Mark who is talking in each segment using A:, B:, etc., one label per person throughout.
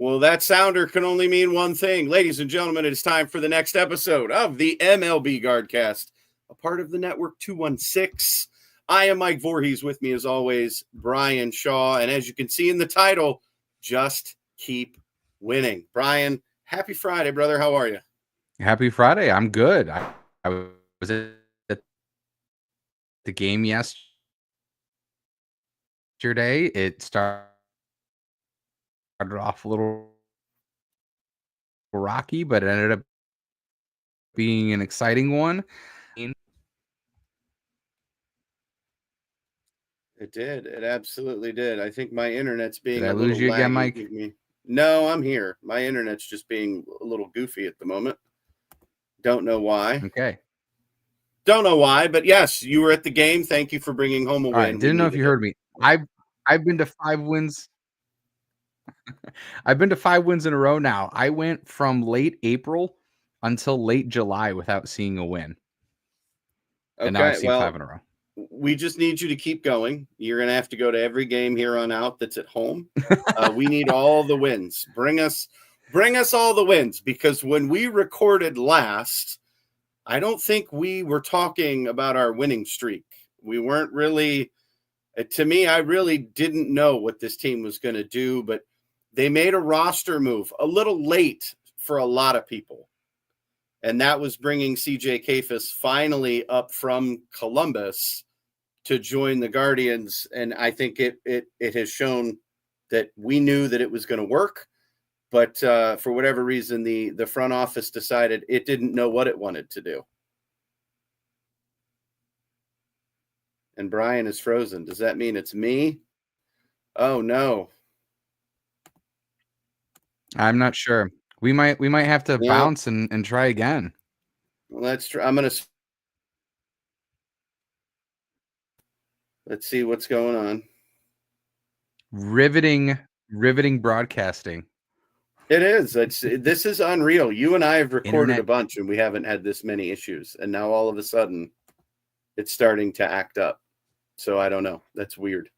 A: Well, that sounder can only mean one thing. Ladies and gentlemen, it is time for the next episode of the MLB Guardcast, a part of the Network 216. I am Mike Vorhies. With me, as always, Bryan Shaw. And as you can see in the title, just keep winning. Bryan, happy Friday, brother. How are you?
B: Happy Friday. I'm good. I was at the game yesterday. It started off a little rocky, but it ended up being an exciting one.
A: It did. It absolutely did. I think my internet's being
B: Did I
A: a
B: lose
A: little
B: you again,
A: laggy.
B: Mike?
A: No, I'm here. My internet's just being a little goofy at the moment. Don't know why.
B: Okay.
A: Don't know why, but yes, you were at the game. Thank you for bringing home a win.
B: All right. Didn't know if you heard me. I've been to 5 wins. I've been to 5 wins in a row now. I went from late April until late July without seeing a win. And now I've seen 5 in a row.
A: We just need you to keep going. You're going to have to go to every game here on out that's at home. We need all the wins. Bring us all the wins, because when we recorded last, I don't think we were talking about our winning streak. We weren't really, to me, I really didn't know what this team was going to do, but they made a roster move a little late for a lot of people. And that was bringing CJ Kayfus finally up from Columbus to join the Guardians. And I think it has shown that we knew that it was going to work. But for whatever reason, the front office decided it didn't know what it wanted to do. And Bryan is frozen. Does that mean it's me? Oh, no.
B: I'm not sure. We might have to bounce and try again.
A: Well, let's try. Let's see what's going on.
B: Riveting broadcasting.
A: It is. This is unreal. You and I have recorded a bunch, and we haven't had this many issues. And now all of a sudden, it's starting to act up. So I don't know. That's weird.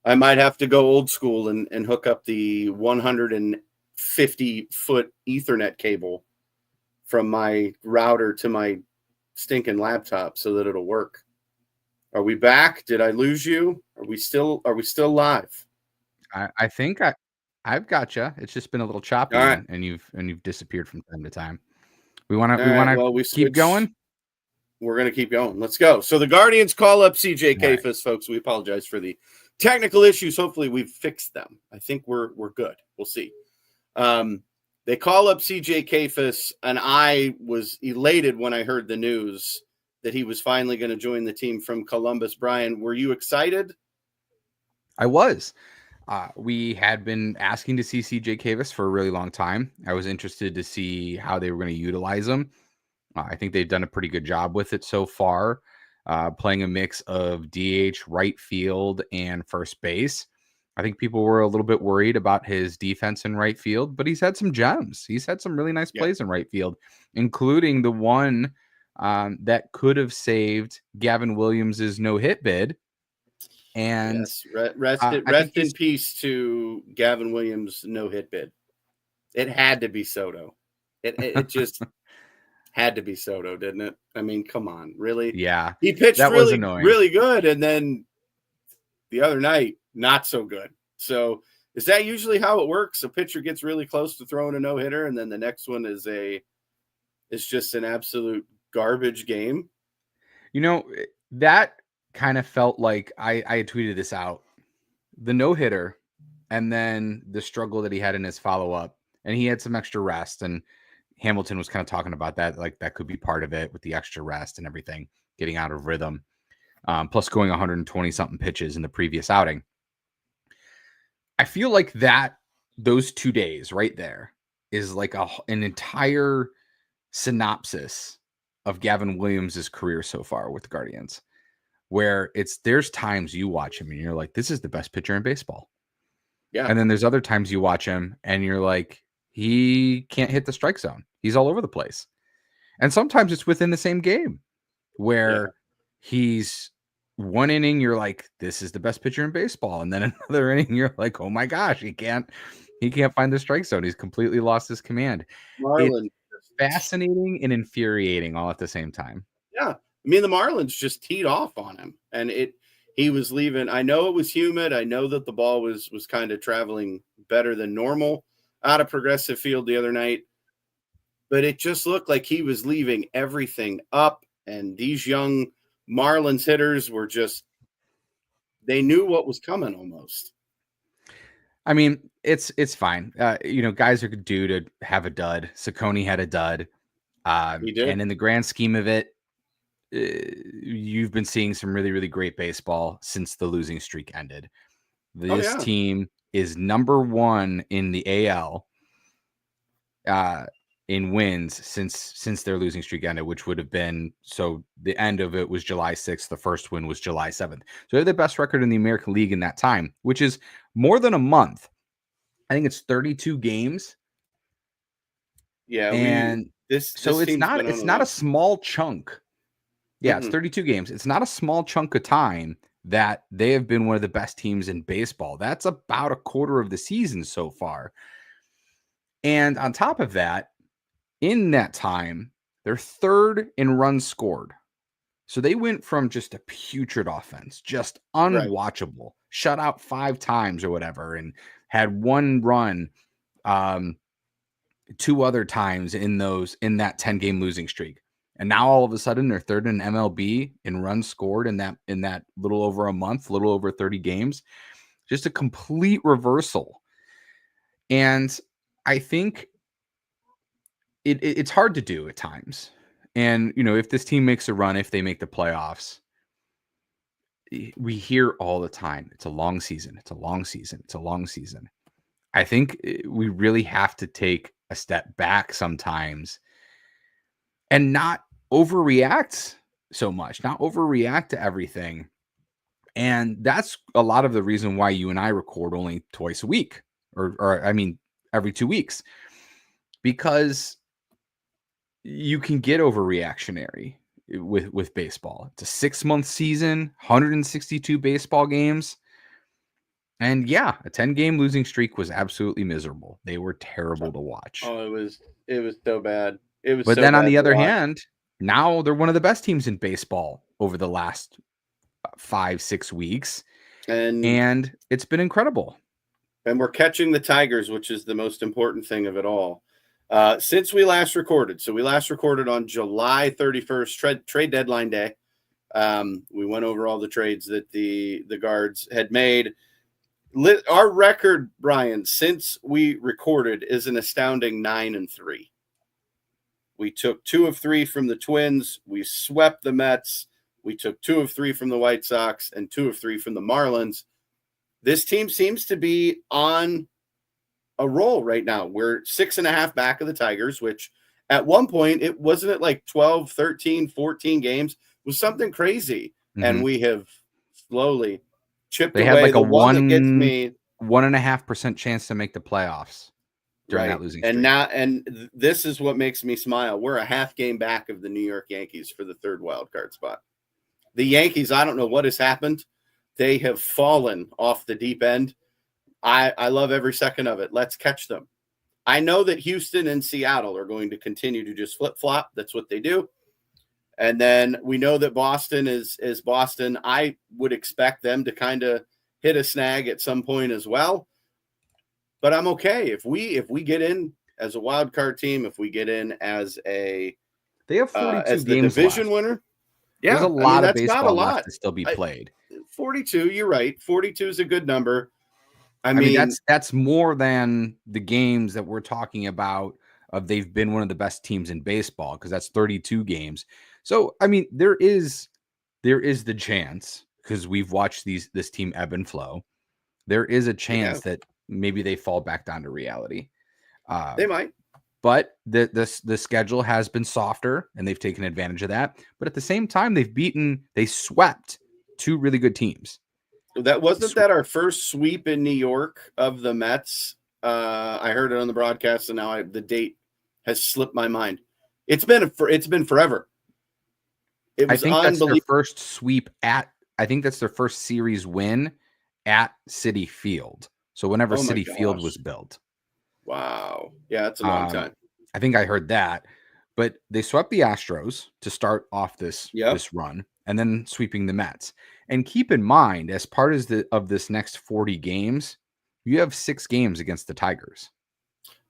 A: I might have to go old school and hook up the 150-foot Ethernet cable from my router to my stinking laptop so that it'll work. Are we back? Did I lose you? Are we still live?
B: I think I've got you. It's just been a little choppy, right. and you've disappeared from time to time. We want to keep going.
A: We're going to keep going. Let's go. So the Guardians call up CJ Kayfus, right. Folks. We apologize for the technical issues. Hopefully we've fixed them. I think we're good. We'll see. They call up CJ Kayfus, and I was elated when I heard the news that he was finally going to join the team from Columbus. Bryan, were you excited?
B: I was. We had been asking to see CJ Kayfus for a really long time. I was interested to see how they were going to utilize him. I think they've done a pretty good job with it so far, playing a mix of DH, right field, and first base. I think people were a little bit worried about his defense in right field, but he's had some gems. He's had some really nice plays in right field, including the one that could have saved Gavin Williams' no-hit bid. And
A: yes. Rest in peace to Gavin Williams' no-hit bid. It had to be Soto. It just had to be Soto, didn't it? I mean, come on, really?
B: Yeah.
A: He pitched really good, and then the other night, not so good. So is that usually how it works? A pitcher gets really close to throwing a no-hitter, and then the next one is just an absolute garbage game?
B: You know, that kind of felt like I had tweeted this out. The no-hitter and then the struggle that he had in his follow-up, and he had some extra rest, and Hamilton was kind of talking about that, like that could be part of it with the extra rest and everything, getting out of rhythm, plus going 120-something pitches in the previous outing. I feel like those 2 days right there is like an entire synopsis of Gavin Williams' career so far with the Guardians, where there's times you watch him and you're like, this is the best pitcher in baseball.
A: Yeah.
B: And then there's other times you watch him and you're like, he can't hit the strike zone. He's all over the place. And sometimes it's within the same game where he's one inning, you're like, this is the best pitcher in baseball. And then another inning, you're like, oh my gosh, he can't He can't find the strike zone. He's completely lost his command. It's
A: Marlins.
B: fascinating and infuriating all at the same time.
A: Yeah. I mean, the Marlins just teed off on him, and he was leaving. I know it was humid. I know that the ball was kind of traveling better than normal out of Progressive Field the other night, but it just looked like he was leaving everything up, and these young Marlins hitters were just, they knew what was coming almost.
B: I mean, it's fine. Guys are due to have a dud. Saccone had a dud.
A: He did.
B: And in the grand scheme of it, you've been seeing some really, really great baseball since the losing streak ended. This team is number 1 in the AL in wins since their losing streak ended, which would have been, so the end of it was July 6th. The first win was July 7th. So they have the best record in the American League in that time, which is more than a month. I think it's 32 games.
A: Yeah,
B: and it's not a small chunk. Yeah, It's 32 games. It's not a small chunk of time that they have been one of the best teams in baseball. That's about a quarter of the season so far. And on top of that, in that time, they're 3rd in runs scored. So they went from just a putrid offense, just unwatchable, shut out 5 times or whatever, and had 1 run 2 other times in that 10-game losing streak. And now all of a sudden they're 3rd in MLB in runs scored in that little over a month, little over 30 games. Just a complete reversal. And I think it's hard to do at times. And, if this team makes a run, if they make the playoffs, we hear all the time, it's a long season. It's a long season. It's a long season. I think we really have to take a step back sometimes and not overreact so much, not overreact to everything. And that's a lot of the reason why you and I record only twice a week, or every 2 weeks, because you can get overreactionary with baseball. It's a 6-month season, 162 baseball games. And yeah, a 10-game losing streak was absolutely miserable. They were terrible to watch.
A: Oh, it was so bad.
B: But then on the other hand, now they're one of the best teams in baseball over the last 5-6 weeks. And it's been incredible.
A: And we're catching the Tigers, which is the most important thing of it all. Since we last recorded, so we last recorded on July 31st, trade deadline day. We went over all the trades that the Guards had made. Our record, Brian, since we recorded is an astounding 9-3. We took 2 of 3 from the Twins. We swept the Mets. We took 2 of 3 from the White Sox and 2 of 3 from the Marlins. This team seems to be on a roll right now. We're 6.5 back of the Tigers, which at one point, it wasn't like 12, 13, 14 games. It was something crazy. Mm-hmm. And we have slowly chipped away.
B: They had like a 1.5% chance to make the playoffs during that losing streak.
A: And this is what makes me smile. We're a half game back of the New York Yankees for the 3rd wild card spot. The Yankees, I don't know what has happened. They have fallen off the deep end. I love every second of it. Let's catch them. I know that Houston and Seattle are going to continue to just flip-flop. That's what they do. And then we know that Boston is Boston. I would expect them to kind of hit a snag at some point as well. But I'm okay if we get in as a wild card team, if we get in as
B: they have 42
A: as the
B: games
A: division
B: left.
A: winner.
B: Yeah, there's a lot of baseball left to still be played.
A: 42, you're right. 42 is a good number. I
B: mean that's more than the games that we're talking about of they've been one of the best teams in baseball, because that's 32 games. So I mean there is the chance, because we've watched this team ebb and flow. There is a chance that maybe they fall back down to reality.
A: They might.
B: But the schedule has been softer, and they've taken advantage of that. But at the same time, they swept 2 really good teams.
A: That wasn't that our first sweep in New York of the Mets. I heard it on the broadcast, and now the date has slipped my mind. It's been forever.
B: I think that's their first sweep I think that's their first series win at Citi Field. So whenever Citi Field was built.
A: Wow. Yeah, that's a long time.
B: I think I heard that. But they swept the Astros to start off this run, and then sweeping the Mets. And keep in mind, as part of this next 40 games, you have 6 games against the Tigers.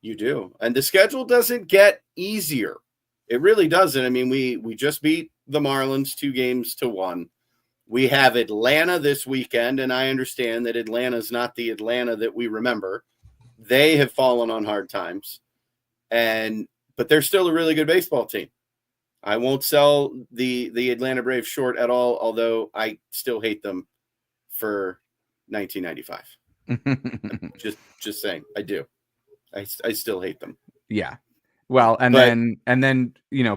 A: You do. And the schedule doesn't get easier. It really doesn't. I mean, we just beat the Marlins 2-1. We have Atlanta this weekend, and I understand that Atlanta is not the Atlanta that we remember. They have fallen on hard times, but they're still a really good baseball team. I won't sell the Atlanta Braves short at all, although I still hate them for 1995. just saying, I do. I still hate them.
B: Yeah. Well, and then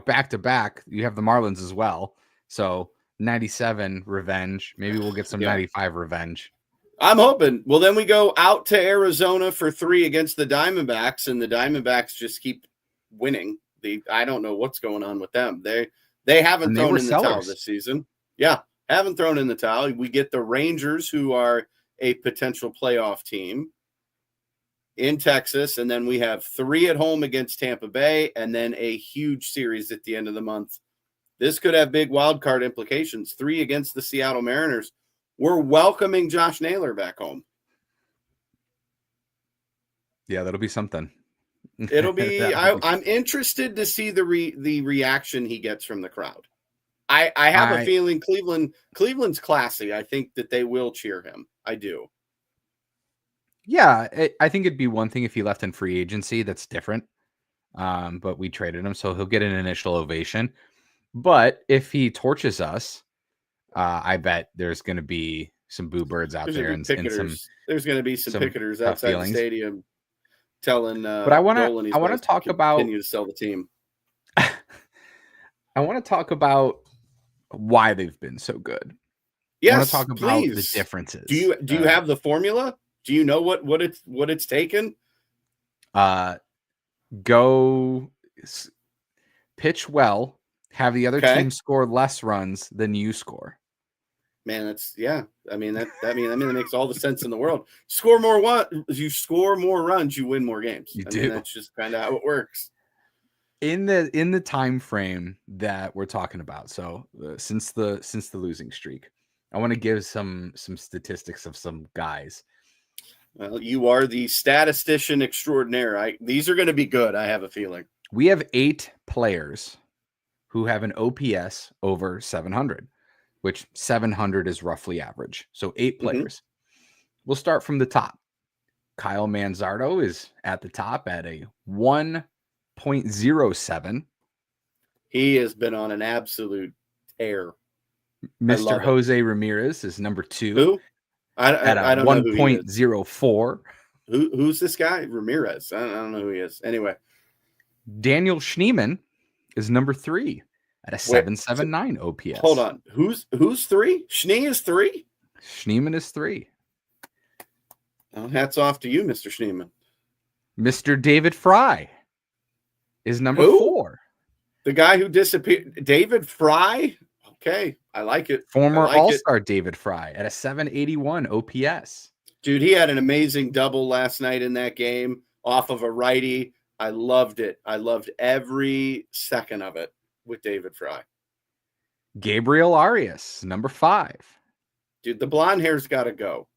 B: back to back, you have the Marlins as well. So 97 revenge. Maybe we'll get some 95 revenge.
A: I'm hoping. Well, then we go out to Arizona for 3 against the Diamondbacks, and the Diamondbacks just keep winning. I don't know what's going on with them. They haven't thrown in the towel this season. Yeah, haven't thrown in the towel. We get the Rangers, who are a potential playoff team in Texas, and then we have 3 at home against Tampa Bay, and then a huge series at the end of the month. This could have big wild card implications. 3 against the Seattle Mariners. We're welcoming Josh Naylor back home.
B: Yeah, that'll be something.
A: It'll be. I'm interested to see the reaction he gets from the crowd. I have a feeling Cleveland's classy. I think that they will cheer him. I do.
B: Yeah, I think it'd be one thing if he left in free agency. That's different. But we traded him, so he'll get an initial ovation. But if he torches us, I bet there's going to be some boo birds out there, and
A: there's going to be some picketers outside the stadium telling.
B: But I want to talk about
A: continue to sell the team.
B: I want to talk about why they've been so good.
A: Yes,
B: I want to talk about the differences.
A: Do you have the formula? Do you know what it's taken?
B: Go pitch well, have the other team score less runs than you score.
A: Man, I mean that makes all the sense in the world. Score more runs, you win more games.
B: I mean,
A: that's just kind of how it works.
B: In the time frame that we're talking about, so since the losing streak, I want to give some statistics of some guys.
A: Well, you are the statistician extraordinaire. These are going to be good. I have a feeling.
B: We have 8 players who have an OPS over 700, which 700 is roughly average. So 8 players. We'll start from the top. Kyle Manzardo is at the top at a 1.07.
A: He has been on an absolute tear.
B: Mr. Jose Ramirez is number 2.
A: Who? I don't know
B: 1.04.
A: Who's this guy? Ramirez. I don't know who he is. Anyway.
B: Daniel Schneemann is number 3 at a 779 OPS.
A: Hold on. Who's 3? Schnee is 3?
B: Schneemann is 3.
A: Oh, hats off to you, Mr. Schneemann.
B: Mr. David Fry is number 4.
A: The guy who disappeared. David Fry? Okay, I like it.
B: Former All-Star David Fry at a 781 OPS.
A: Dude, he had an amazing double last night in that game off of a righty. I loved it. I loved every second of it with David Fry.
B: Gabriel Arias, number 5.
A: Dude, the blonde hair's got to go.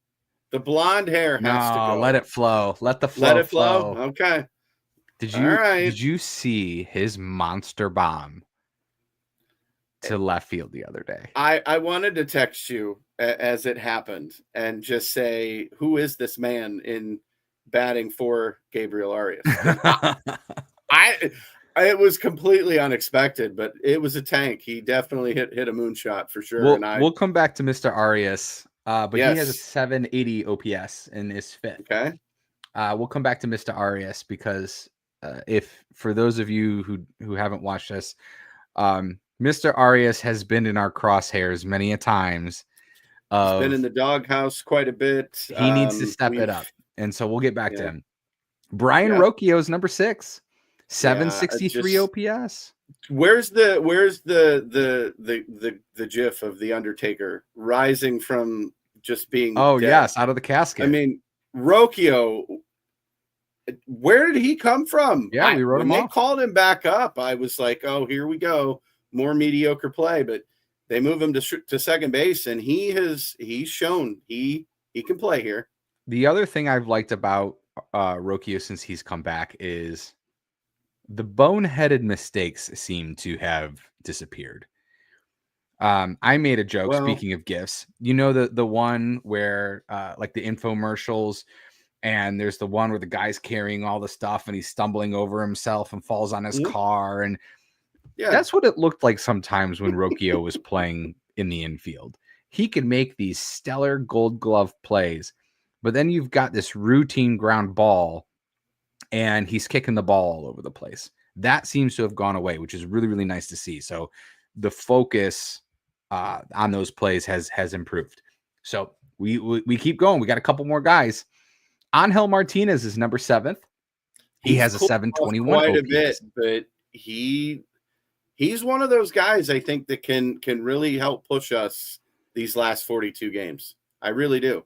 A: The blonde hair has to go.
B: Let it flow. Let the flow flow.
A: Okay.
B: Did you see his monster bomb to left field the other day?
A: I wanted to text you as it happened and just say, who is this man in batting for Gabriel Arias? It was completely unexpected, but it was a tank. He definitely hit a moonshot for sure.
B: We'll come back to Mr. Arias, but he has a 780 OPS and is 5th.
A: Okay.
B: We'll come back to Mr. Arias because if for those of you who haven't watched this, Mr. Arias has been in our crosshairs many a times.
A: He's been in the doghouse quite a bit.
B: He needs to step it up, and so we'll get back to him. Brian Rocchio is number 6, 763 OPS.
A: Where's the gif of the Undertaker rising from just being dead?
B: Yes, out of the casket.
A: I mean, Rocchio Where did he come from?
B: Yeah, we wrote
A: when
B: him
A: they
B: off.
A: called him back up, I was like, oh, here we go. More mediocre play. But they move him to second base, and he's shown he can play here.
B: The other thing I've liked about Rocchio since he's come back is the boneheaded mistakes seem to have disappeared. I made a joke, speaking of gifts, you know, the one where like the infomercials, and there's the one where the guy's carrying all the stuff and he's stumbling over himself and falls on his car. And that's what it looked like sometimes when Rocchio was playing in the infield. He could make these stellar Gold Glove plays, but then you've got this routine ground ball and he's kicking the ball all over the place. That seems to have gone away, which is really, really nice to see. So the focus on those plays has improved. So we keep going. We got a couple more guys. Angel Martinez is number 7th. He has a 721
A: quite
B: OPS.
A: a bit, but he's one of those guys I think that can really help push us these last 42 games. I really do.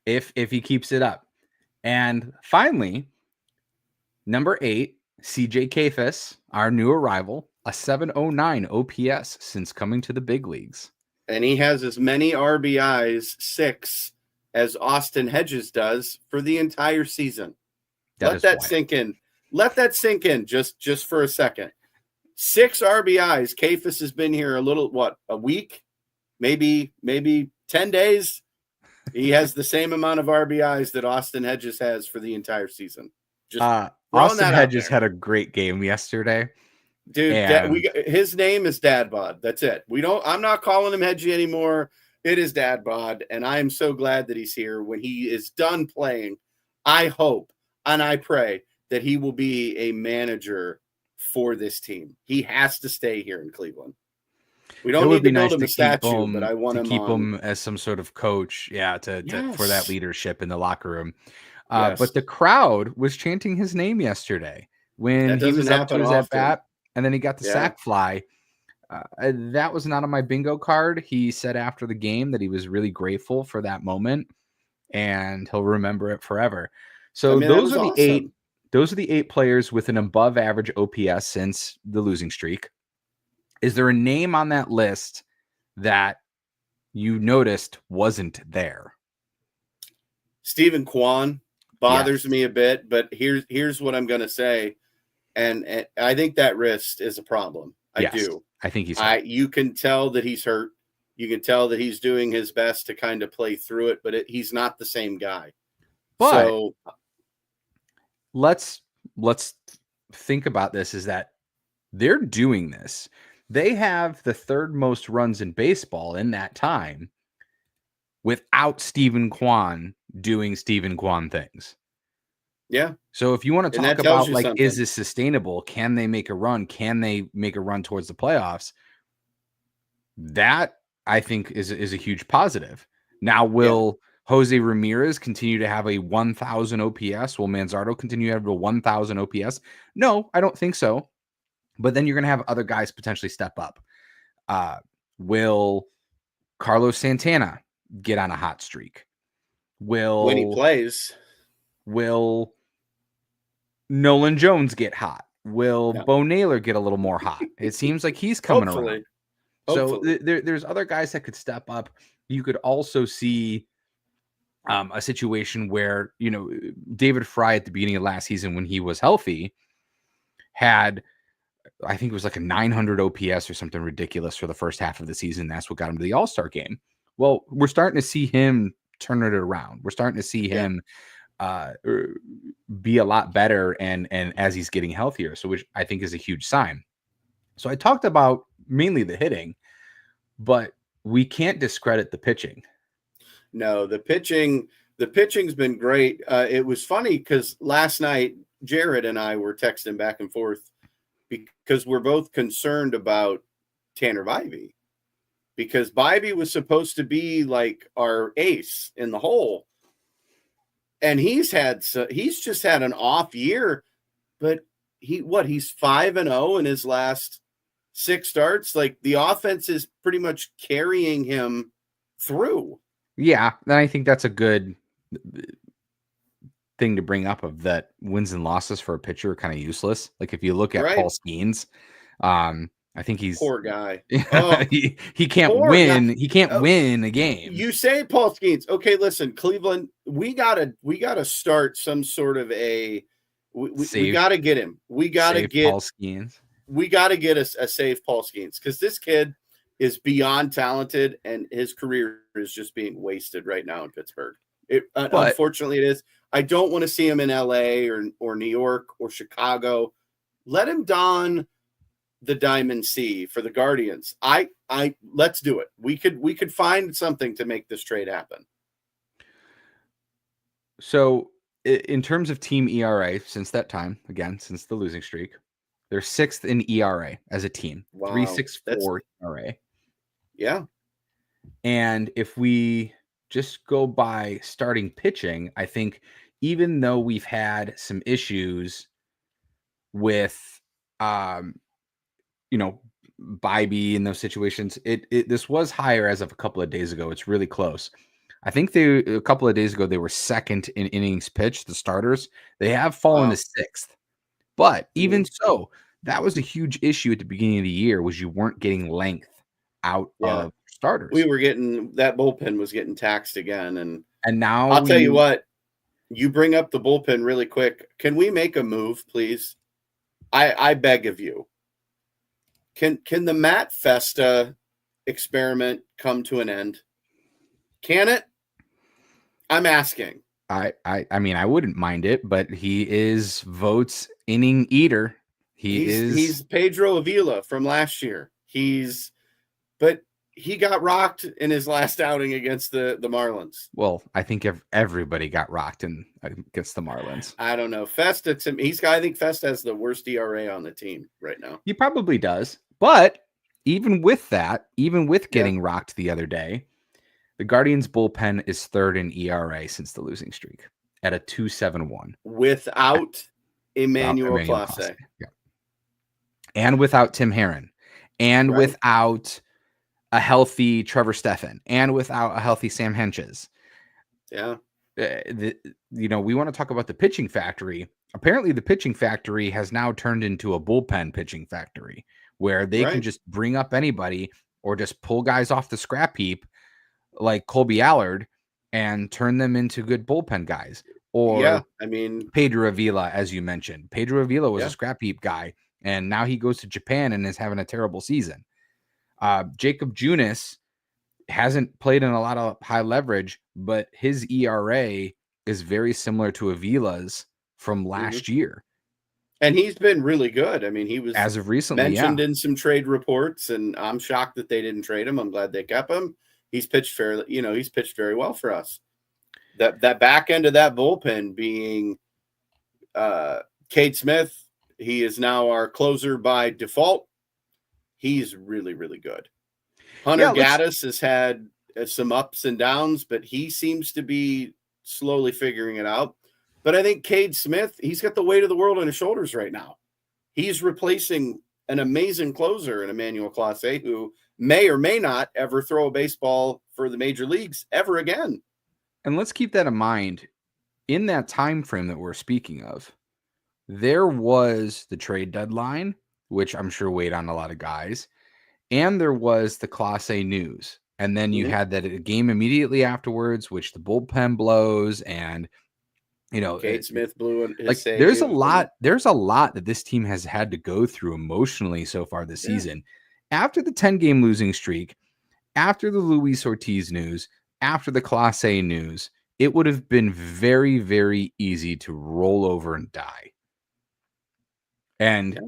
B: If he keeps it up. And finally, number 8, CJ Kayfus, our new arrival, a 709 OPS since coming to the big leagues.
A: And he has as many RBIs, 6, as Austin Hedges does for the entire season. Let that sink in. Let that sink in just for a second. 6 RBIs. Kayfus has been here a week, maybe 10 days. He has the same amount of RBIs that Austin Hedges has for the entire season.
B: Austin Hedges had a great game yesterday.
A: Dude, his name is Dad Bod. That's it. I'm not calling him Hedgie anymore. It is Dad Bod, and I am so glad that he's here. When he is done playing, I hope and I pray that he will be a manager for this team. He has to stay here in Cleveland. We don't need to build him a statue, but I want to
B: keep him as some sort of coach, for that leadership in the locker room. But the crowd was chanting his name yesterday when he was up to his at bat, and then he got the sac fly. That was not on my bingo card. He said after the game that he was really grateful for that moment, and he'll remember it forever. So those are the awesome. Those are the 8 players with an above average OPS since the losing streak. Is there a name on that list that you noticed wasn't there?
A: Stephen Kwan bothers me a bit, but here's what I'm going to say. And I think that wrist is a problem. I do.
B: I think he's hurt.
A: You can tell that he's hurt. You can tell that he's doing his best to kind of play through it, but he's not the same guy.
B: But so let's think about this, is that they're doing this. They have the 3rd most runs in baseball in that time without Stephen Kwan doing Stephen Kwan things.
A: Yeah.
B: So if you want to talk about is this sustainable? Can they make a run? Can they make a run towards the playoffs? That I think is a huge positive. Now, will Jose Ramirez continue to have a 1,000 OPS? Will Manzardo continue to have a 1,000 OPS? No, I don't think so. But then you're going to have other guys potentially step up. Will Carlos Santana get on a hot streak?
A: When he plays.
B: Will Nolan Jones get hot? Will Bo Naylor get a little more hot? It seems like he's coming around. So there's other guys that could step up. You could also see a situation where, David Fry at the beginning of last season, when he was healthy, had, I think it was like a 900 OPS or something ridiculous for the first half of the season. That's what got him to the All-Star game. Well, we're starting to see him turn it around. We're starting to see him be a lot better and as he's getting healthier. So which I think is a huge sign. So I talked about mainly the hitting, but we can't discredit the pitching.
A: No, the pitching's been great. It was funny because last night Jared and I were texting back and forth because we're both concerned about Tanner Bivey, because Bivey was supposed to be like our ace in the hole. And he's just had an off year, but he's 5-0 in his last 6 starts. Like, the offense is pretty much carrying him through.
B: Yeah. And I think that's a good thing to bring up of that wins and losses for a pitcher are kind of useless. Like if you look at Paul
A: Right.
B: Skeens, I think he's
A: Poor guy. Oh,
B: he can't
A: poor guy.
B: win. He can't
A: Oh,
B: win a game.
A: you say Paul Skeens. Okay, listen, Cleveland, we gotta start some sort of a we gotta get him. We gotta
B: Save
A: get
B: Paul Skeens.
A: we gotta get a save Paul Skeens, because this kid is beyond talented and his career is just being wasted right now in Pittsburgh. Unfortunately it is. I don't want to see him in LA or New York or Chicago. Let him don the Diamond C for the Guardians. Let's do it. We could find something to make this trade happen.
B: So in terms of team ERA, since that time, again, since the losing streak, they're 6th in ERA as a team.
A: Wow.
B: 3.64 ERA.
A: Yeah.
B: And if we just go by starting pitching, I think even though we've had some issues with Bybee in those situations, this was higher as of a couple of days ago. It's really close. I think a couple of days ago they were 2nd in innings pitched, the starters. They have fallen to 6th. But even so, that was a huge issue at the beginning of the year, was you weren't getting length out of starters.
A: We were getting, that bullpen was getting taxed again. And
B: now
A: I'll tell you what, you bring up the bullpen really quick. Can we make a move, please? I beg of you. Can the Matt Festa experiment come to an end? Can it? I'm asking.
B: I mean, I wouldn't mind it, but he is Vogt's inning eater. He's
A: Pedro Avila from last year. But he got rocked in his last outing against the Marlins.
B: Well, I think everybody got rocked against the Marlins.
A: I don't know. Festa, I think Festa has the worst ERA on the team right now.
B: He probably does. But even with that, even with getting rocked the other day, the Guardians bullpen is 3rd in ERA since the losing streak at a 2.71.
A: Without Emmanuel Clase.
B: Yeah. And without Tim Herron. And without a healthy Trevor Stephan. And without a healthy Sam Henches.
A: Yeah.
B: We want to talk about the pitching factory. Apparently, the pitching factory has now turned into a bullpen pitching factory where they can just bring up anybody or just pull guys off the scrap heap like Colby Allard and turn them into good bullpen guys. Or Pedro Avila, as you mentioned. Pedro Avila was a scrap heap guy, and now he goes to Japan and is having a terrible season. Jacob Junis hasn't played in a lot of high leverage, but his ERA is very similar to Avila's from last year.
A: And he's been really good. I mean, he was
B: as of recently
A: mentioned in some trade reports, and I'm shocked that they didn't trade him. I'm glad they kept him. He's pitched fairly, he's pitched very well for us. That back end of that bullpen being Cade Smith, he is now our closer by default. He's really, really good. Hunter Gaddis has had some ups and downs, but he seems to be slowly figuring it out. But I think Cade Smith, he's got the weight of the world on his shoulders right now. He's replacing an amazing closer in Emmanuel Clase, who may or may not ever throw a baseball for the major leagues ever again.
B: And let's keep that in mind. In that time frame that we're speaking of, there was the trade deadline, which I'm sure weighed on a lot of guys, and there was the Clase news. And then you had that game immediately afterwards, which the bullpen blows, and
A: Cade Smith blew his
B: save. There's a lot that this team has had to go through emotionally so far this season. After the 10-game losing streak, after the Luis Ortiz news, after the Clase news, it would have been very, very easy to roll over and die. And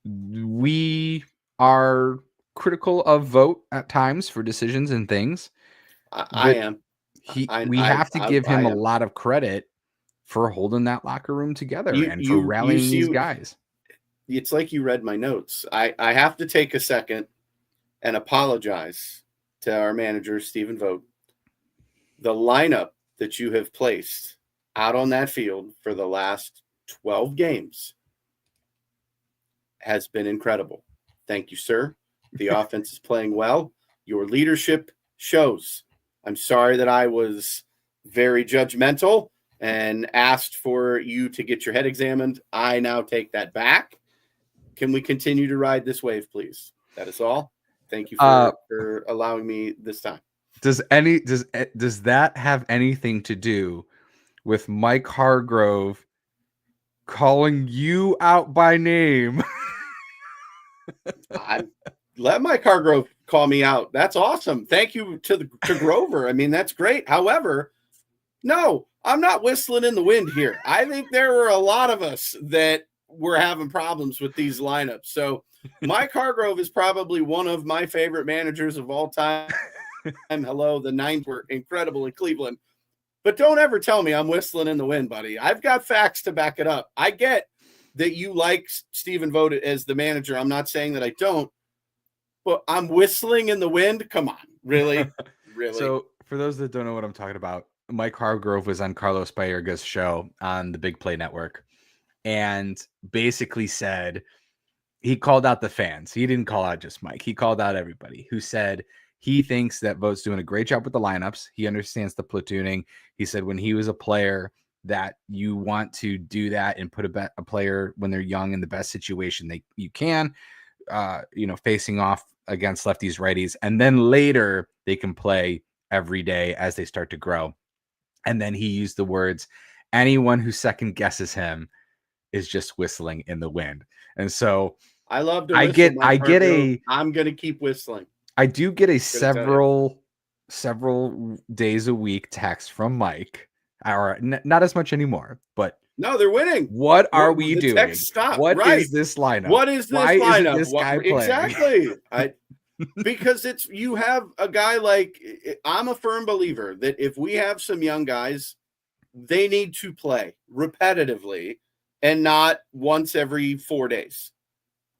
B: we are critical of Vogt at times for decisions and things.
A: I am.
B: We have to give him a lot of credit for holding that locker room together and for rallying these guys.
A: It's like you read my notes. I have to take a second and apologize to our manager, Stephen Vogt. The lineup that you have placed out on that field for the last 12 games has been incredible. Thank you, sir. The offense is playing well. Your leadership shows. I'm sorry that I was very judgmental and asked for you to get your head examined. I now take that back. Can we continue to ride this wave, please? That is all. Thank you for allowing me this time.
B: Does that have anything to do with Mike Hargrove calling you out by name?
A: I let Mike Hargrove call me out. That's awesome. Thank you to Grover. I mean, that's great. However, no, I'm not whistling in the wind here. I think there were a lot of us that were having problems with these lineups. So Mike Hargrove is probably one of my favorite managers of all time. Hello, the Nines were incredible in Cleveland. But don't ever tell me I'm whistling in the wind, buddy. I've got facts to back it up. I get that you like Stephen Vogt as the manager. I'm not saying that I don't, but I'm whistling in the wind. Come on, really? Really?
B: So for those that don't know what I'm talking about, Mike Hargrove was on Carlos Baerga's show on the Big Play Network and basically said, he called out the fans. He didn't call out just Mike. He called out everybody who said he thinks that Vogt's doing a great job with the lineups. He understands the platooning. He said when he was a player that you want to do that and put a player when they're young in the best situation you can, facing off against lefties, righties, and then later they can play every day as they start to grow. And then he used the words, anyone who second guesses him is just whistling in the wind. And so
A: I love to whistle. I'm going to keep whistling.
B: I do get a several days a week text from Mike, or not as much anymore, but
A: no, they're winning.
B: What are we doing? What is this lineup?
A: What is this
B: Why
A: lineup?
B: Isn't this guy playing?
A: Exactly. Because you have a guy like, I'm a firm believer that if we have some young guys, they need to play repetitively and not once every 4 days.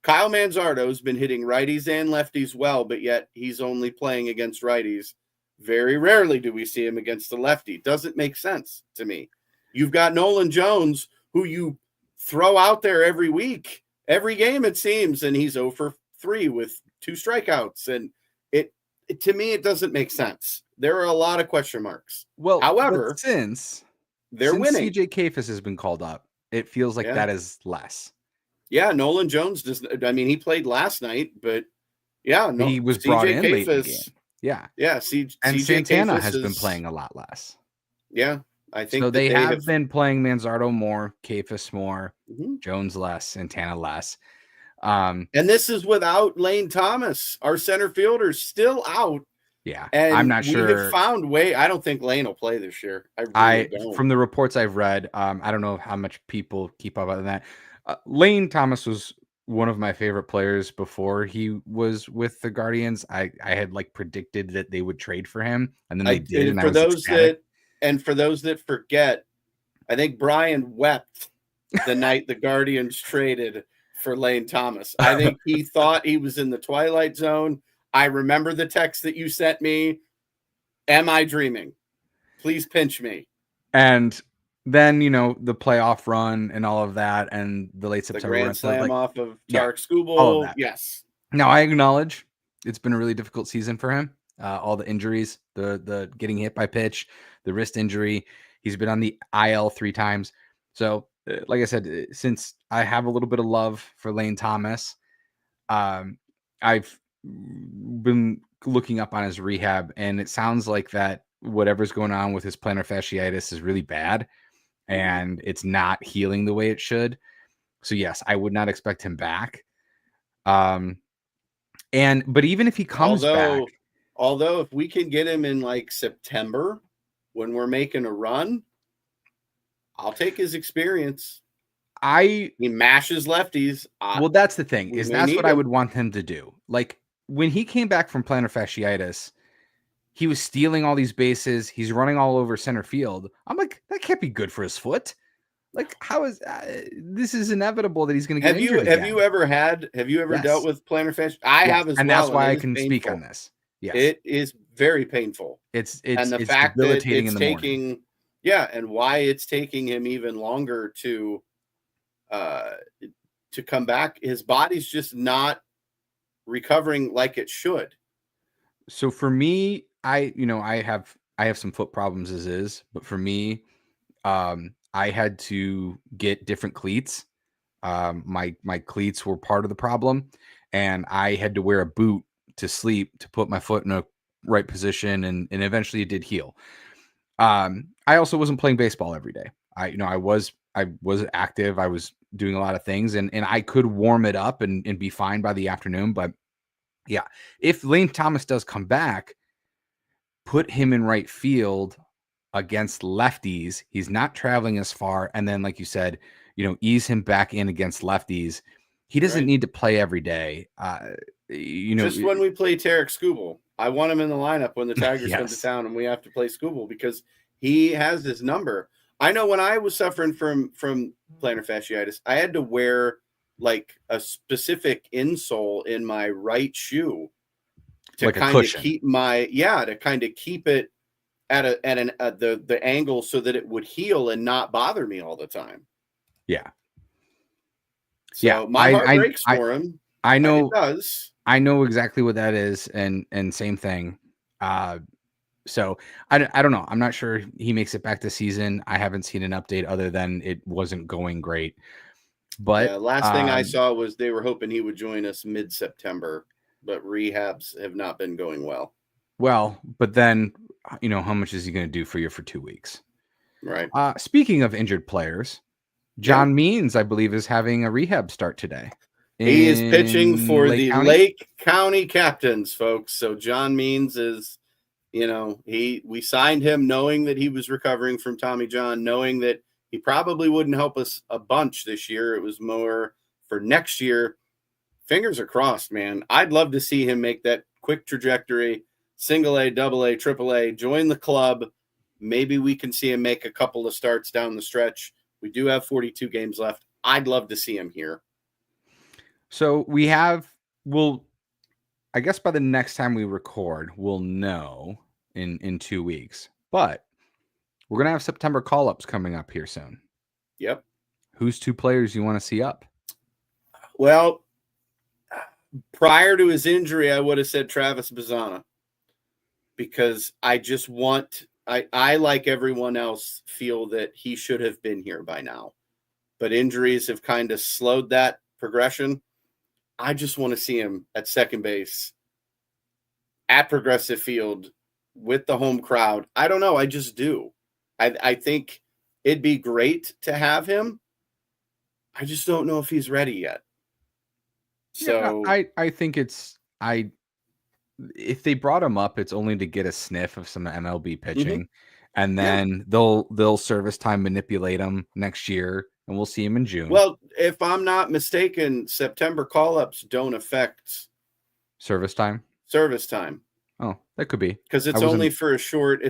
A: Kyle Manzardo's been hitting righties and lefties well, but yet he's only playing against righties. Very rarely do we see him against a lefty. Doesn't make sense to me. You've got Nolan Jones, who you throw out there every week, every game it seems, and he's 0 for 3 with 2 strikeouts. And it to me, it doesn't make sense. There are a lot of question marks.
B: Well,
A: however,
B: since
A: winning,
B: CJ Kayfus has been called up, it feels like that is less.
A: Yeah, Nolan Jones he played last night, but
B: he was brought in late in the game. Yeah.
A: Yeah.
B: And CJ Santana has been playing a lot less.
A: Yeah. I think
B: so. They have been playing Manzardo more, Kayfus more, Jones less, Santana less.
A: And this is without Lane Thomas, our center fielder, still out.
B: Yeah,
A: and
B: I'm not sure.
A: We have found way. I don't think Lane will play this year. I really don't.
B: From the reports I've read, I don't know how much people keep up on that. Lane Thomas was one of my favorite players before he was with the Guardians. I had predicted that they would trade for him, and then they did. And
A: for those that forget, I think Brian wept the night the Guardians traded for Lane Thomas. I think he thought he was in the twilight zone. I remember the text that you sent me. Am I dreaming? Please pinch me.
B: And then, the playoff run and all of that, and the late September
A: Grand Slam off of Tarek Skubal. Yes.
B: Now, I acknowledge it's been a really difficult season for him. All the injuries, the getting hit by pitch, the wrist injury. He's been on the IL 3 times. So, like I said, since I have a little bit of love for Lane Thomas, I've been looking up on his rehab, and it sounds like that whatever's going on with his plantar fasciitis is really bad, and it's not healing the way it should. So yes, I would not expect him back. But even if he comes back,
A: although if we can get him in September when we're making a run, I'll take his experience. He mashes lefties.
B: Well, that's the thing, that's what I would want him to do. When he came back from plantar fasciitis, he was stealing all these bases. He's running all over center field. I'm like, that can't be good for his foot. How is this is inevitable that he's going to get injured again.
A: Have you ever dealt with plantar fasciitis? I have as well.
B: And that's why I can speak on this. Yes.
A: It is very painful.
B: It's fact that it's
A: taking, and why it's taking him even longer to come back. His body's just not recovering like it should.
B: So for me, I have some foot problems as is, but for me, I had to get different cleats. My cleats were part of the problem, and I had to wear a boot to sleep to put my foot in a right position, and eventually it did heal. I also wasn't playing baseball every day. I was active. I was doing a lot of things, and I could warm it up and be fine by the afternoon. But yeah, if Lane Thomas does come back, put him in right field against lefties. He's not traveling as far. And then, like you said, ease him back in against lefties. He doesn't need to play every day.
A: Just when we play Tarek Skubal, I want him in the lineup when the Tigers come to
B: Yes.
A: town and we have to play Skubal because he has this number. I know when I was suffering from plantar fasciitis, I had to wear like a specific insole in my right shoe to
B: Like a
A: kind of
B: cushion.
A: keep it at the angle so that it would heal and not bother me all the time.
B: Yeah.
A: So my heart breaks for him.
B: I know.
A: It does.
B: I know exactly what that is, and same thing. So I don't know. I'm not sure he makes it back this season. I haven't seen an update other than it wasn't going great. But
A: yeah, last thing I saw was they were hoping he would join us mid-September, but rehabs have not been going well.
B: Well, but then how much is he going to do for you for 2 weeks?
A: Right.
B: Speaking of injured players, John Means, I believe, is having a rehab start today.
A: He is pitching for
B: Lake
A: the
B: County?
A: Lake County Captains, folks. So John Means is, we signed him knowing that he was recovering from Tommy John, knowing that he probably wouldn't help us a bunch this year. It was more for next year. Fingers are crossed, man. I'd love to see him make that quick trajectory, single A, double A, triple A, join the club. Maybe we can see him make a couple of starts down the stretch. We do have 42 games left. I'd love to see him here.
B: So I guess by the next time we record, we'll know in 2 weeks. But we're going to have September call-ups coming up here soon.
A: Yep.
B: Who's 2 players you want to see up?
A: Well, prior to his injury, I would have said Travis Bazzana because I just I, like everyone else, feel that he should have been here by now. But injuries have kind of slowed that progression. I just want to see him at second base at Progressive Field with the home crowd. I don't know. I just do. I think it'd be great to have him. I just don't know if he's ready yet. So
B: I think if they brought him up, it's only to get a sniff of some MLB pitching, and then they'll service time manipulate him next year, and we'll see him in June.
A: Well, if I'm not mistaken, September call-ups don't affect
B: service time.
A: Oh,
B: that could be
A: because it's only for a short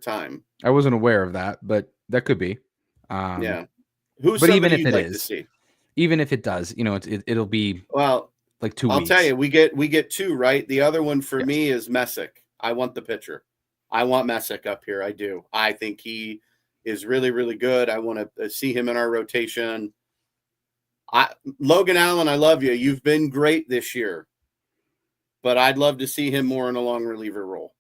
A: time.
B: I wasn't aware of that, but that could be.
A: Yeah. Who's
B: but even if
A: you'd
B: it
A: like
B: is,
A: to see?
B: Even if it does, it'll be like 2 weeks.
A: I'll tell you, we get 2, right? The other one for me is Messick. I want the pitcher. I want Messick up here. I do. I think he is really, really good. I want to see him in our rotation. Logan Allen, I love you. You've been great this year. But I'd love to see him more in a long reliever role.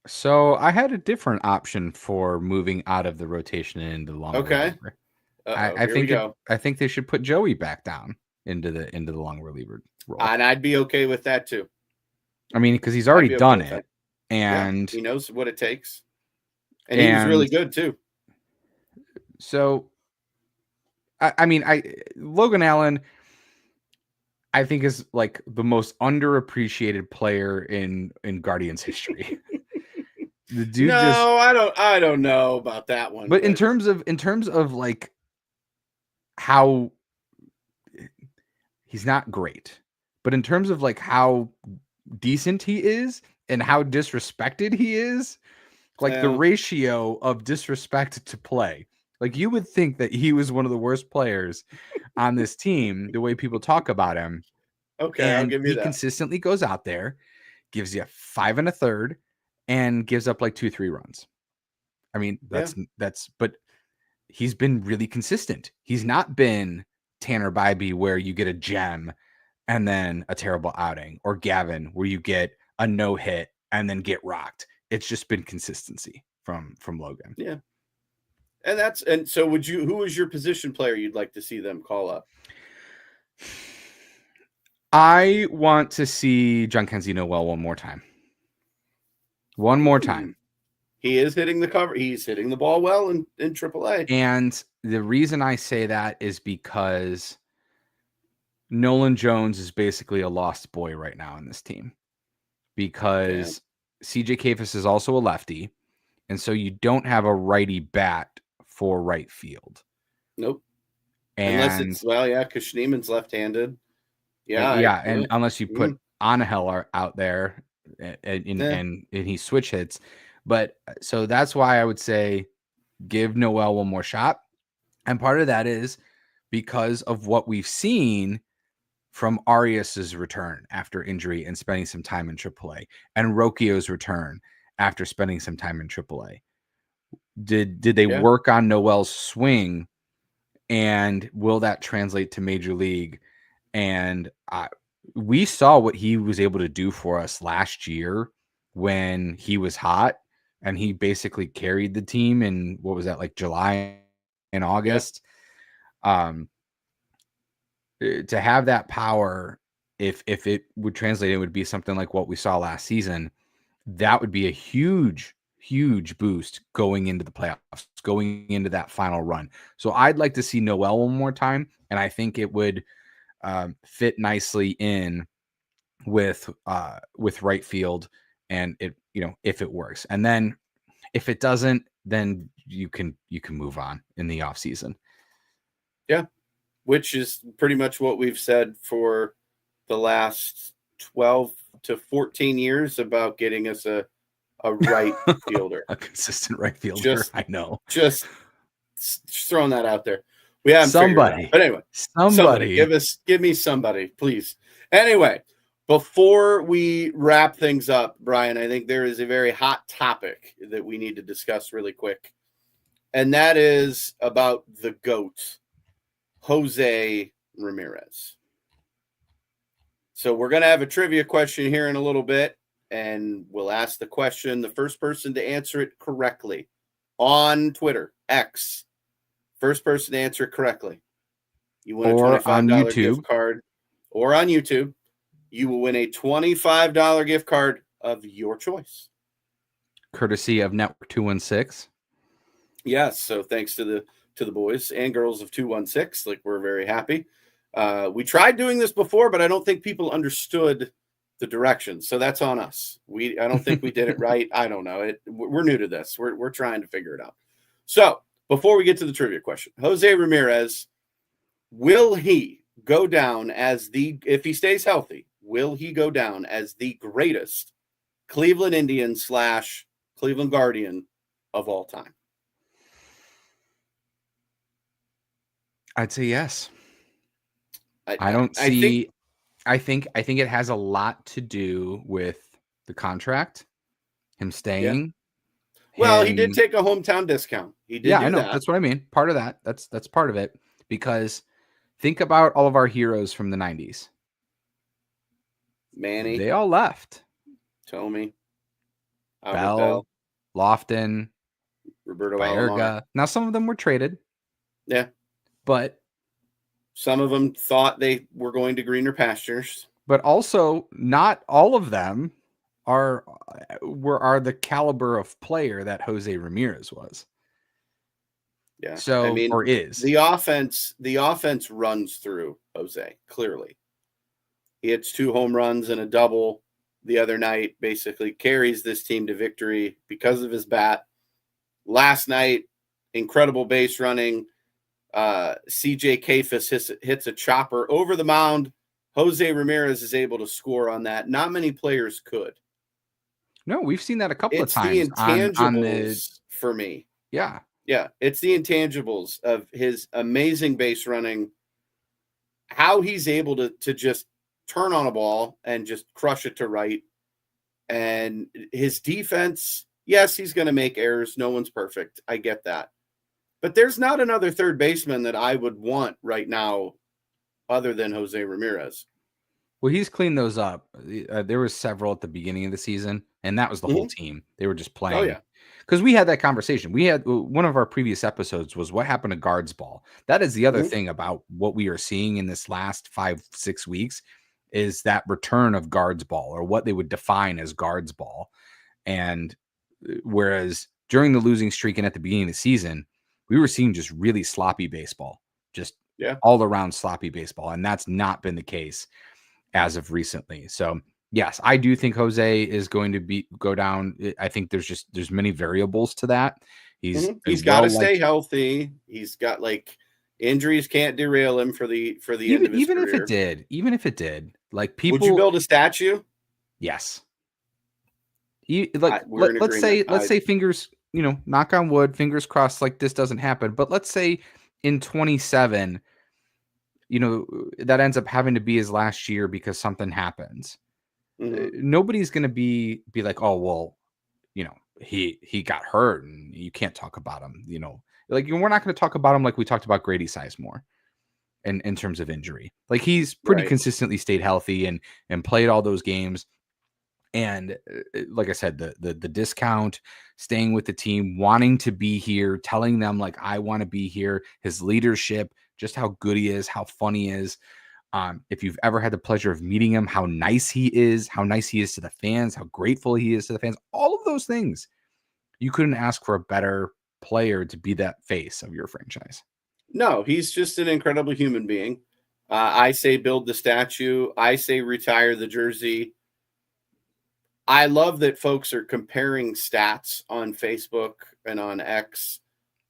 B: So I had a different option for moving out of the rotation and into the long reliever. I think they should put Joey back down into the long reliever role.
A: And I'd be okay with that too.
B: I mean, because he's already done it, and
A: he knows what it takes. And he was really good too.
B: So, I mean, Logan Allen, I think, is like the most underappreciated player in Guardians history. The dude
A: I don't know about that one.
B: But in terms of like how he's not great, but in terms of like how decent he is and how disrespected he is, like the ratio of disrespect to play, like you would think that he was one of the worst players on this team, the way people talk about him.
A: Okay,
B: and
A: I'll give you that.
B: He consistently goes out there, gives you 5 1/3, and gives up like 2-3 runs. I mean, but he's been really consistent. He's not been Tanner Bybee where you get a gem and then a terrible outing, or Gavin where you get a no hit and then get rocked. It's just been consistency from Logan.
A: Yeah. And so who was your position player you'd like to see them call up?
B: I want to see Jhonkensy Noel one more time. One more time.
A: He is hitting the cover. He's hitting the ball well in AAA.
B: And the reason I say that is because Nolan Jones is basically a lost boy right now in this team, because CJ Kafis is also a lefty. And so you don't have a righty bat for right field.
A: Nope.
B: And
A: unless it's, because Schneeman's left-handed.
B: And unless you put Anahel out there and he switch hits. But so that's why I would say give Noel one more shot. And part of that is because of what we've seen from Arias's return after injury and spending some time in AAA, and Rocchio's return after spending some time in AAA. Did they work on Noel's swing, and will that translate to Major League? And we saw what he was able to do for us last year when he was hot, and he basically carried the team in, what was that, like July and August? To have that power, if it would translate, it would be something like what we saw last season. That would be a huge boost going into the playoffs, going into that final run. So I'd like to see Noel one more time, and I think it would fit nicely in with right field, and it, if it works. And then if it doesn't, then you can move on in the off season.
A: Yeah. Which is pretty much what we've said for the last 12 to 14 years about getting us a right fielder.
B: A consistent right fielder. I know.
A: Just throwing that out there. We haven't
B: somebody.
A: But anyway, somebody. Give me somebody, please. Anyway, before we wrap things up, Brian, I think there is a very hot topic that we need to discuss really quick. And that is about the GOAT, Jose Ramirez. So we're going to have a trivia question here in a little bit, and we'll ask the question. The first person to answer it correctly on Twitter, X, first person to answer it correctly, you win a $25 gift card, or on YouTube, you will win a $25 gift card of your choice, courtesy of Network 216. Yes, so thanks to the boys and girls of 216. Like, we're very happy. We tried doing this before, but I don't think people understood the directions. So that's on us. I don't think we did it right. I don't know. We're new to this. We're trying to figure it out. So before we get to the trivia question, Jose Ramirez, will he go down as if he stays healthy, will he go down as the greatest Cleveland Indian / Cleveland Guardian of all time?
B: I'd say yes. I think it has a lot to do with the contract, him staying.
A: Yeah. Well, he did take a hometown discount. He did. Yeah, I know.
B: That's what I mean. Part of that. That's part of it. Because think about all of our heroes from the 90s. Manny. They all left.
A: Tommy.
B: Bell. Lofton.
A: Roberto
B: Baerga.
A: Alomar.
B: Now, some of them were traded.
A: Yeah.
B: But
A: some of them thought they were going to greener pastures.
B: But also, not all of them are the caliber of player that Jose Ramirez was.
A: Yeah.
B: So, I mean, or is.
A: The offense runs through Jose, clearly. He hits 2 home runs and a double the other night, basically carries this team to victory because of his bat. Last night, incredible base running. CJ Kafis hits a chopper over the mound. Jose Ramirez is able to score on that. Not many players could.
B: No, we've seen that a couple of times.
A: It's the intangibles for me.
B: Yeah.
A: Yeah, it's the intangibles of his amazing base running, how he's able to just turn on a ball and just crush it to right. And his defense, yes, he's going to make errors. No one's perfect. I get that. But there's not another third baseman that I would want right now other than Jose Ramirez.
B: Well, he's cleaned those up. There were several at the beginning of the season, and that was the whole team. They were just playing.
A: Oh, yeah.
B: because we had that conversation. We had one of our previous episodes was what happened to guards ball. That is the other thing about what we are seeing in this last 5-6 weeks is that return of guards ball, or what they would define as guards ball. And whereas during the losing streak and at the beginning of the season, we were seeing just really sloppy baseball, just all around sloppy baseball. And that's not been the case as of recently. So yes, I do think Jose is going to go down. I think there's many variables to that. He's
A: got to stay healthy. He's got injuries can't derail him for the end of his career.
B: Even if it did, like people,
A: would you build a statue?
B: Yes. Let's say fingers, knock on wood, fingers crossed, like this doesn't happen. But let's say in 27, that ends up having to be his last year because something happens. Nobody's going to be like, oh, well, he got hurt and you can't talk about him, we're not going to talk about him like we talked about Grady Sizemore in terms of injury. Like he's pretty consistently stayed healthy and played all those games. And like I said, the discount, staying with the team, wanting to be here, telling them like, I want to be here, his leadership, just how good he is, how fun he is. If you've ever had the pleasure of meeting him, how nice he is to the fans, how grateful he is to the fans, all of those things, you couldn't ask for a better player to be that face of your franchise.
A: No, he's just an incredible human being. I say build the statue. I say retire the jersey. I love that folks are comparing stats on Facebook and on X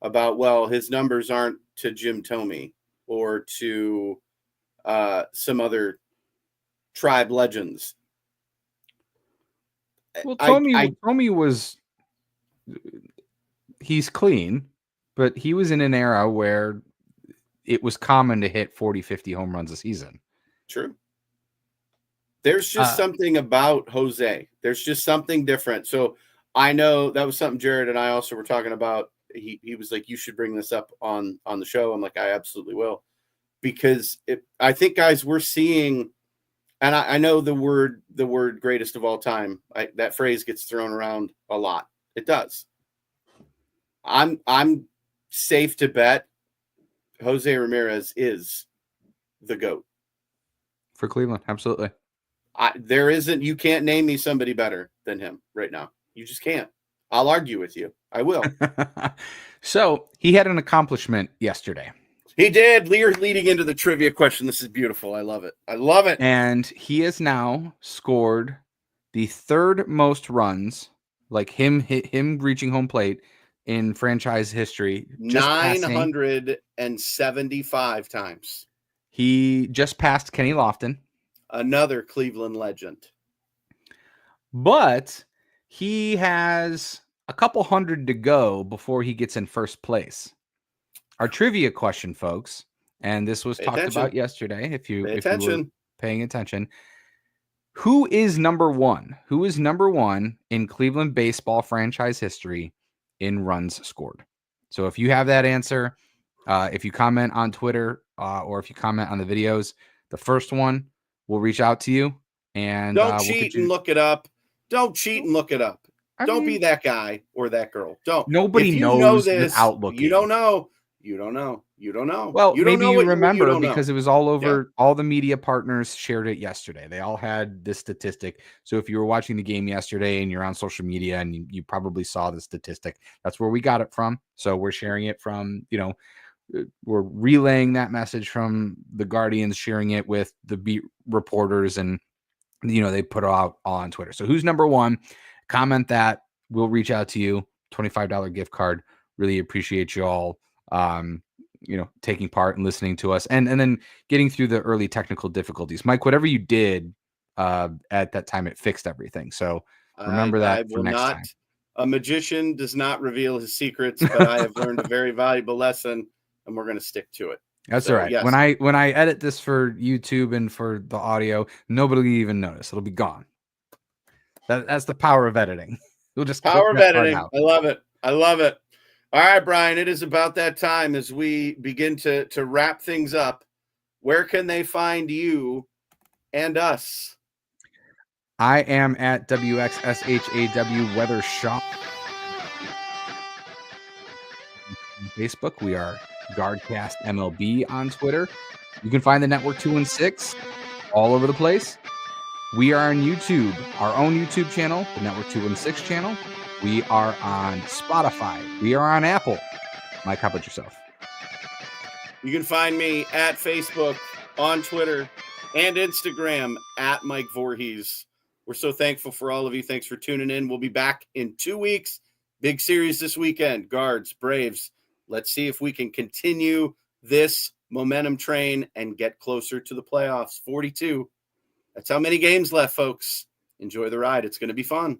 A: about, well, his numbers aren't to Jim Thome or to some other tribe legends.
B: Well, Thome was, he's clean, but he was in an era where it was common to hit 40, 50 home runs a season.
A: True. There's just something about Jose. There's just something different. So I know that was something Jared and I also were talking about. He was like, you should bring this up on the show. I'm like, I absolutely will. Because I think, guys, we're seeing, and I know the word greatest of all time, that phrase gets thrown around a lot. It does. I'm safe to bet Jose Ramirez is the GOAT.
B: For Cleveland, absolutely.
A: You can't name me somebody better than him right now. You just can't. I'll argue with you. I will.
B: So he had an accomplishment yesterday.
A: He did. Lear leading into the trivia question. This is beautiful. I love it. I love it.
B: And he has now scored the third most runs, like him reaching home plate in franchise history.
A: 975 times.
B: He just passed Kenny Lofton,
A: another Cleveland legend.
B: But he has a couple hundred to go before he gets in first place. Our trivia question, folks, and this was talked about yesterday, if you were paying attention. Who is number one? Who is number one in Cleveland baseball franchise history in runs scored? So if you have that answer, if you comment on Twitter or if you comment on the videos, the first one will reach out to you. And
A: don't cheat and look it up. Don't cheat and look it up. Don't be that guy or that girl. Don't.
B: Nobody knows this without looking.
A: You don't know. You don't know. You don't know.
B: Well, maybe you remember because it was all over. All the media partners shared it yesterday. They all had this statistic. So if you were watching the game yesterday and you're on social media and you probably saw the statistic, that's where we got it from. So we're sharing it from, we're relaying that message from the Guardians, sharing it with the beat reporters, and they put it out all on Twitter. So who's number one? Comment that. We'll reach out to you. $25 gift card. Really appreciate you all taking part and listening to us and then getting through the early technical difficulties. Mike, whatever you did at that time, it fixed everything. So remember that for next time.
A: A magician does not reveal his secrets, but I have learned a very valuable lesson and we're going to stick to it.
B: That's all right. Yes. When I edit this for YouTube and for the audio, nobody will even notice. It'll be gone. That's the power of editing. We'll just
A: power of editing. I love it. I love it. All right, Brian, it is about that time as we begin to wrap things up. Where can they find you and us?
B: I am at WXSHAW Weather Shop. on Facebook. We are Guardcast MLB on Twitter. You can find the Network 216 all over the place. We are on YouTube, our own YouTube channel, the Network 216 channel. We are on Spotify. We are on Apple. Mike, how about yourself?
A: You can find me at Facebook, on Twitter, and Instagram at Mike Vorhies. We're so thankful for all of you. Thanks for tuning in. We'll be back in 2 weeks. Big series this weekend. Guards, Braves. Let's see if we can continue this momentum train and get closer to the playoffs. 42. That's how many games left, folks. Enjoy the ride. It's going to be fun.